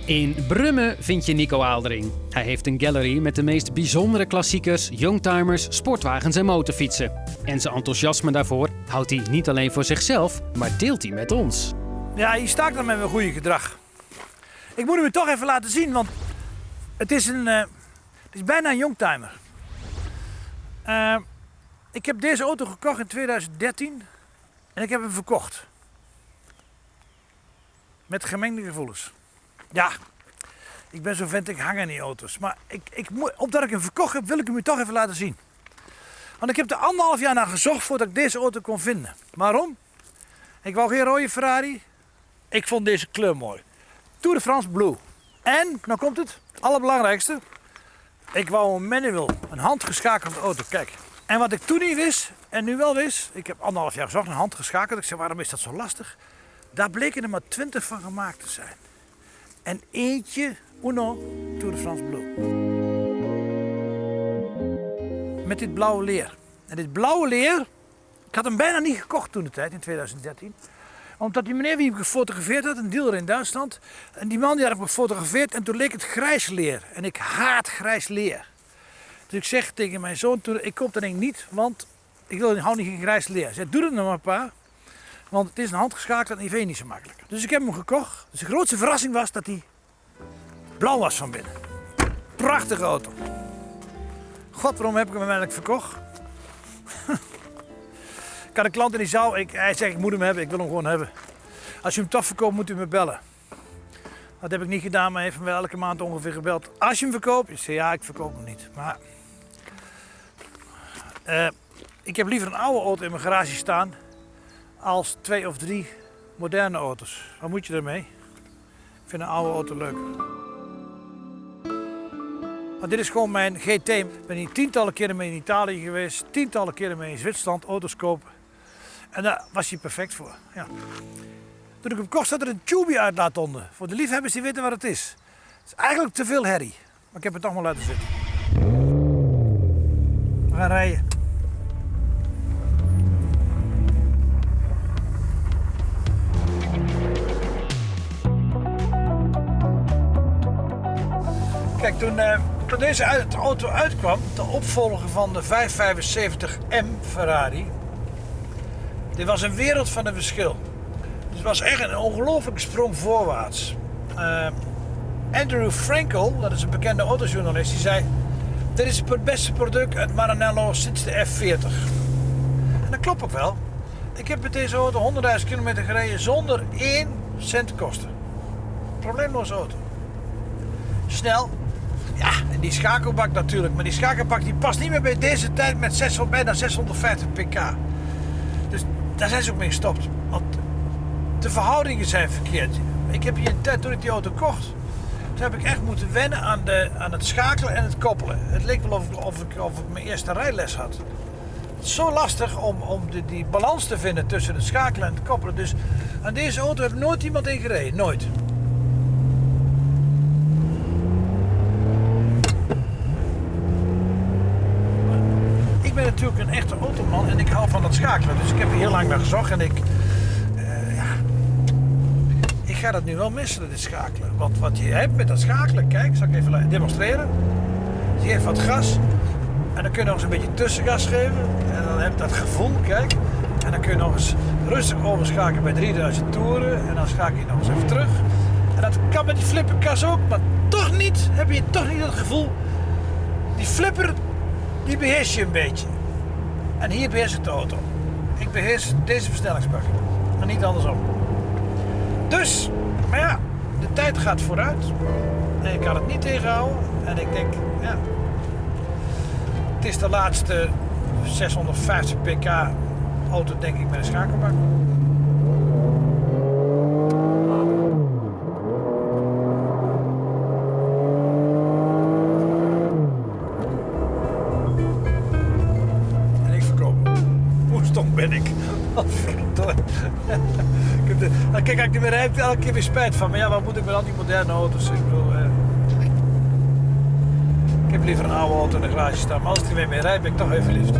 In Brummen vind je Nico Aaldering. Hij heeft een gallery met de meest bijzondere klassiekers, youngtimers, sportwagens en motorfietsen. En zijn enthousiasme daarvoor houdt hij niet alleen voor zichzelf, maar deelt hij met ons. Ja, hier sta ik dan met mijn goede gedrag. Ik moet hem toch even laten zien, want het is bijna een youngtimer. Ik heb deze auto gekocht in 2013 en ik heb hem verkocht. Met gemengde gevoelens. Ja, ik ben zo'n vent, ik hang aan die auto's. Maar omdat ik hem verkocht heb, wil ik hem u toch even laten zien. Want ik heb er 1,5 jaar naar gezocht voordat ik deze auto kon vinden. Waarom? Ik wou geen rode Ferrari. Ik vond deze kleur mooi. Tour de France Blue. En, nou komt het, allerbelangrijkste. Ik wou een manual, een handgeschakelde auto. Kijk. En wat ik toen niet wist, en nu wel wist, ik heb 1,5 jaar gezocht, een handgeschakeld. Ik zei, waarom is dat zo lastig? Daar bleken er maar 20 van gemaakt te zijn. En eentje, Uno, Tour de France Blue. Met dit blauwe leer. En dit blauwe leer, ik had hem bijna niet gekocht toen de tijd, in 2013. Omdat die meneer die hem gefotografeerd had, een dealer in Duitsland. En die man die had hem gefotografeerd en toen leek het grijs leer. En ik haat grijs leer. Dus ik zeg tegen mijn zoon, ik koop dat ding niet, want ik hou niet van grijs leer. Hij zei, doe het nog maar pa. Want het is een handgeschakeld en die vind je niet zo makkelijk. Dus ik heb hem gekocht. Dus de grootste verrassing was dat hij blauw was van binnen. Prachtige auto. God, waarom heb ik hem uiteindelijk verkocht? Ik had een klant in die zaal. Hij zegt, ik moet hem hebben, ik wil hem gewoon hebben. Als u hem toch verkoopt, moet u me bellen. Dat heb ik niet gedaan, maar hij heeft me wel elke maand ongeveer gebeld. Als je hem verkoopt? Ik zei, ja, ik verkoop hem niet. Maar ik heb liever een oude auto in mijn garage staan als 2 of 3 moderne auto's. Wat moet je daarmee? Ik vind een oude auto leuker. Maar dit is gewoon mijn GT. Ik ben hier tientallen keren mee in Italië geweest, tientallen keren mee in Zwitserland auto's kopen. En daar was hij perfect voor. Ja. Toen ik hem kocht, zat er een tubie uitlaat onder. Voor de liefhebbers die weten wat het is. Het is eigenlijk te veel herrie. Maar ik heb het toch maar laten zitten. We gaan rijden. Kijk, toen deze auto uitkwam, de opvolger van de 575M Ferrari, dit was een wereld van een verschil. Het was echt een ongelooflijke sprong voorwaarts. Andrew Frankel, dat is een bekende autojournalist, die zei, dit is het beste product uit Maranello sinds de F40. En dat klopt ook wel. Ik heb met deze auto 100.000 kilometer gereden zonder 1 cent te kosten. Probleemloze auto. Snel. Ja, en die schakelbak natuurlijk. Maar die schakelbak die past niet meer bij deze tijd met bijna 650 pk. Dus daar zijn ze ook mee gestopt. Want de verhoudingen zijn verkeerd. Ik heb hier een tijd, toen ik die auto kocht, toen heb ik echt moeten wennen aan het schakelen en het koppelen. Het leek wel of ik mijn eerste rijles had. Het is zo lastig om die balans te vinden tussen het schakelen en het koppelen. Dus aan deze auto heb nooit iemand in gereden. Nooit. Ik ben natuurlijk een echte automan en ik hou van dat schakelen. Dus ik heb er heel lang naar gezocht en ik ga dat nu wel missen, dit schakelen. Want wat je hebt met dat schakelen, kijk, zal ik even demonstreren. Je geeft wat gas en dan kun je nog eens een beetje tussengas geven. En dan heb je dat gevoel, kijk. En dan kun je nog eens rustig overschakelen bij 3000 toeren. En dan schakel je nog eens even terug. En dat kan met die flipperkas ook, maar toch niet, heb je toch niet het gevoel. Die flipper, die beheers je een beetje. En hier beheers ik de auto. Ik beheers deze versnellingsbak. En niet andersom. Dus, maar ja, de tijd gaat vooruit. En ik kan het niet tegenhouden. En ik denk, ja. Het is de laatste 650 pk auto, denk ik, met een schakelbak. En ik verkoop. Hoe stom ben ik? Wat verdomme. Kijk, als ik niet meer rijd, heb ik elke keer weer spijt van. Maar ja, wat moet ik met al die moderne auto's? Ik bedoel, ik heb liever een oude auto in de garage staan. Maar als ik er weer mee rijd, ben ik toch even liefst.